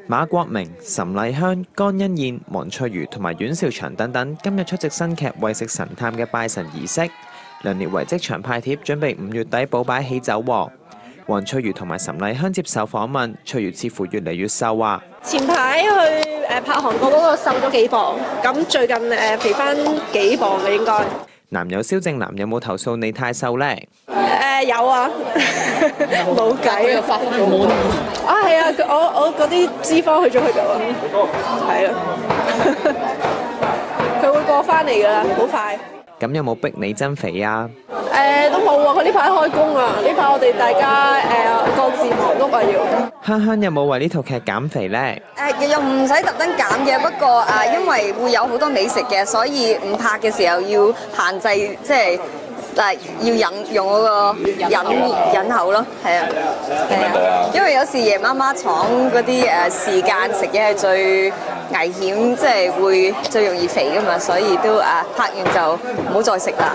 馬國明、岑麗香、江欣燕、黃翠如同埋阮兆祥等等今日出席新劇《為食神探》嘅拜神儀式。梁烈為即場派帖，準備5月底補擺喜酒喎。黃翠如同埋岑麗香接受訪問，翠如似乎越嚟越瘦啊。前排去拍韓國嗰個瘦咗幾磅，咁最近肥翻幾磅嘅應該。男友蕭正楠有冇投訴你太瘦呢？有啊，冇計啊！係啊，我嗰啲脂肪去咗佢度啊，係啊，佢會過翻嚟㗎啦，好快。咁有冇逼你增肥啊？都冇喎，佢呢排開工啊，呢排我哋大家各自忙碌啊要。香香有冇為呢套劇減肥呢？又唔使特登減嘅，不過因為會有好多美食嘅，所以唔拍嘅時候要限制，即係要用嗰個忍口咯，係啊，因為有時夜媽媽廠嗰啲時間食嘢係最危險，即係會最容易肥噶嘛，所以都拍完就唔好再食啦。